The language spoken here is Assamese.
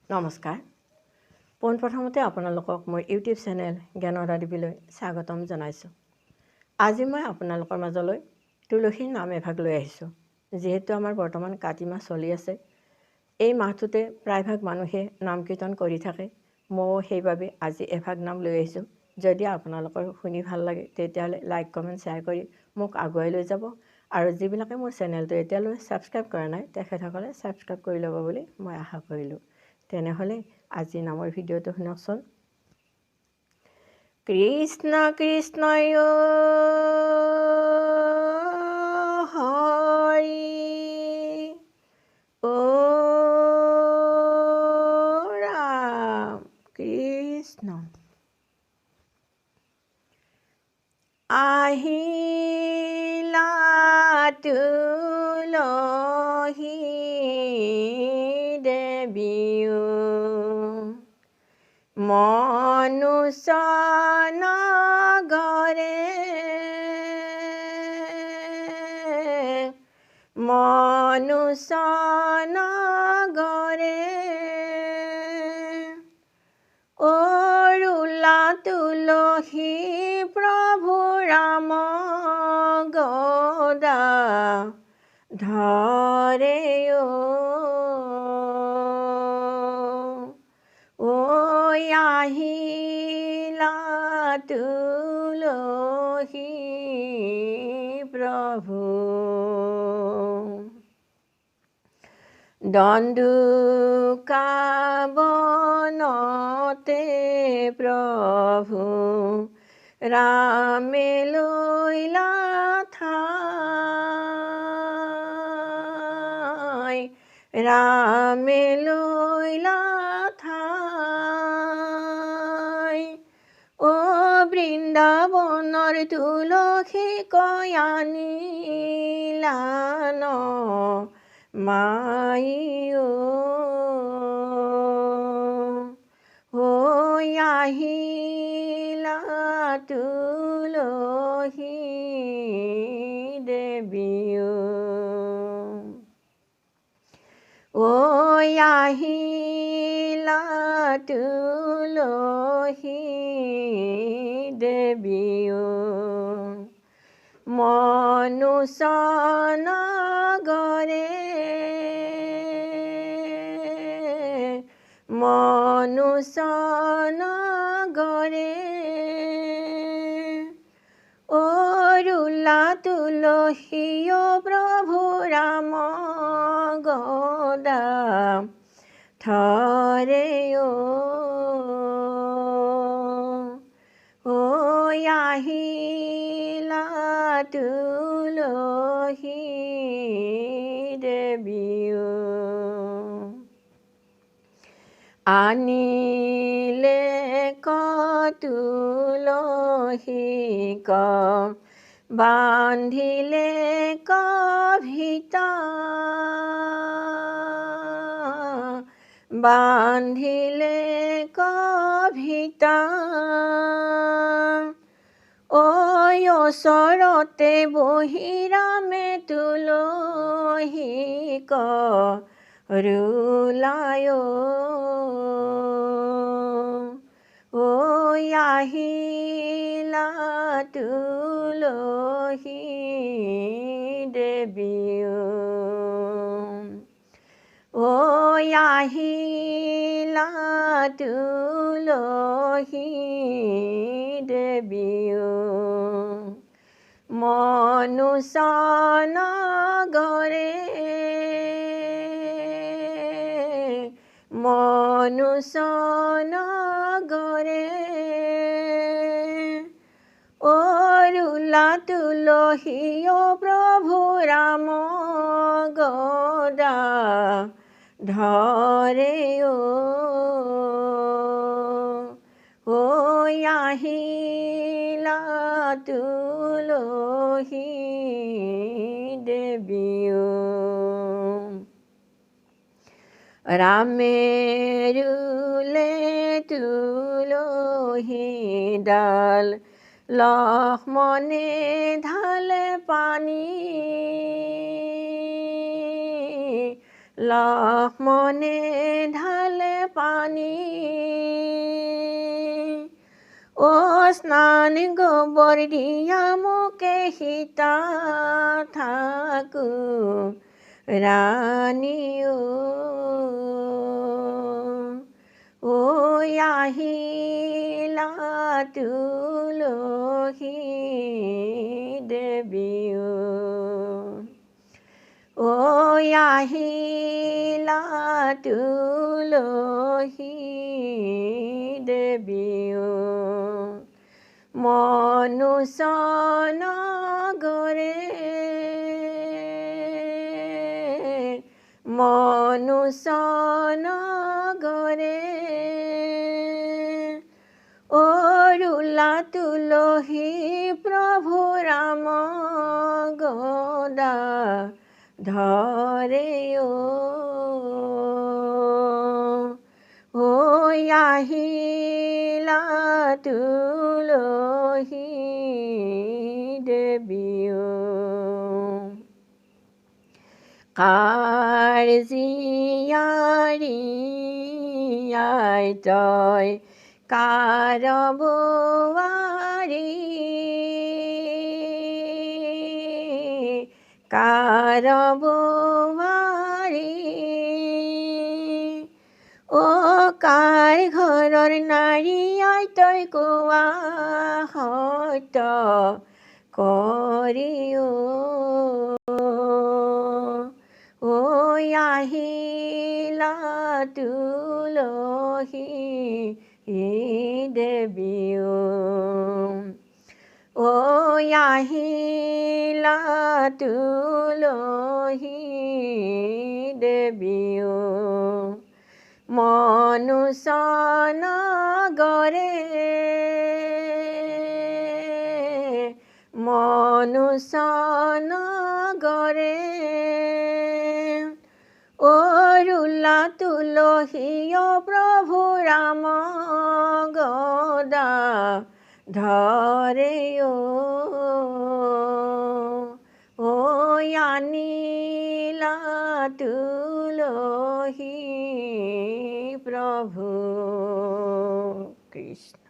নমস্কাৰ। পোনপ্ৰথমতে আপোনালোকক মোৰ ইউটিউব চেনেল জ্ঞানৰ আদিবিলৈ স্বাগতম জনাইছোঁ। আজি মই আপোনালোকৰ মাজলৈ তুলসীৰ নাম এভাগ লৈ আহিছোঁ। যিহেতু আমাৰ বৰ্তমান কাতি মাহ চলি আছে, এই মাহটোতে প্ৰায়ভাগ মানুহে নাম কীৰ্তন কৰি থাকে। ময়ো সেইবাবে আজি এভাগ নাম লৈ আহিছোঁ। যদি আপোনালোকৰ শুনি ভাল লাগে তেতিয়াহ'লে লাইক, কমেণ্ট, শ্বেয়াৰ কৰি মোক আগুৱাই লৈ যাব। আৰু যিবিলাকে মোৰ চেনেলটো এতিয়ালৈ ছাবস্ক্ৰাইব কৰা নাই তেখেতসকলে ছাবস্ক্ৰাইব কৰি ল'ব বুলি মই আশা কৰিলোঁ। তেনেহ'লে আজি নামৰ ভিডিঅ'টো শুনকচোন। কৃষ্ণ কৃষ্ণ হৰি ও ৰাম কৃষ্ণ আহিলা তুলসী দেৱীও মনুষ্য নগৰে মনুষ্য নগৰে অৰুলা তুলসী প্ৰভু ৰাম গদা ধৰে আহিলা তুলসী প্ৰভু দণ্ডুকা বনতে প্ৰভু ৰামে লৈলা ঠাই ৰামে লৈলা ঠাই ও বৃন্দাবনৰ তুলসী কয়ানিলা ন মাই আহিলা তুলসী দেৱীও আহিলা তুলসী দেৱীও মনুষ্য নগৰে মনুষ্য নগৰে অৰুলা তুলসী প্ৰভু ৰাম গদা ধৰে আহিলা তুলসী দেৱীও আনিলে তুলসী বান্ধিলে ভিতা বান্ধিলে ভিতা ওচৰতে বহি ৰামে তুলসী ৰুলায় আহিলা তুলসী দেৱীও আহিলা তুলসী দেৱীও মনুষ্য নগৰে মনুষ্য নগৰে অৰুলা তুলসী প্ৰভু ৰাম গদা ধৰে আহিলা তুলসী দেৱীও ৰামে ৰুলে তুলসী ডাল লক্ষ্মণে ঢালে পানী লক্ষ্মণে ঢালে পানী ও স্নান গোবৰ দিয়া মোকে সীতা থাকো ৰাণী ঐ আহিলা তুলসী দেৱী ঐ আহিলা তুলসী দেৱী মনুষ্য নগৰে মনুষ্য নগৰে অৰুলা তুলসী প্ৰভু ৰাম গদা ধৰে ঐ আহিলা তুলসী দেৱী কাৰ্জিয়াৰী আই তই কাৰ বোৱাৰী কাৰ বোৱাৰী কাৰ ঘৰৰ নাৰী আই তই কোৱা সত্য কৰি ঐ আহিলা তুলসী দেৱী ঐ আহিলা তুলসী দেৱী মনুষ্য নগৰে মনুষ্য নগৰে অৰুলা তুলসী প্ৰভু ৰাম গদা ধৰে ঐ আনিলা তুলসী প্ৰভু কৃষ্ণ।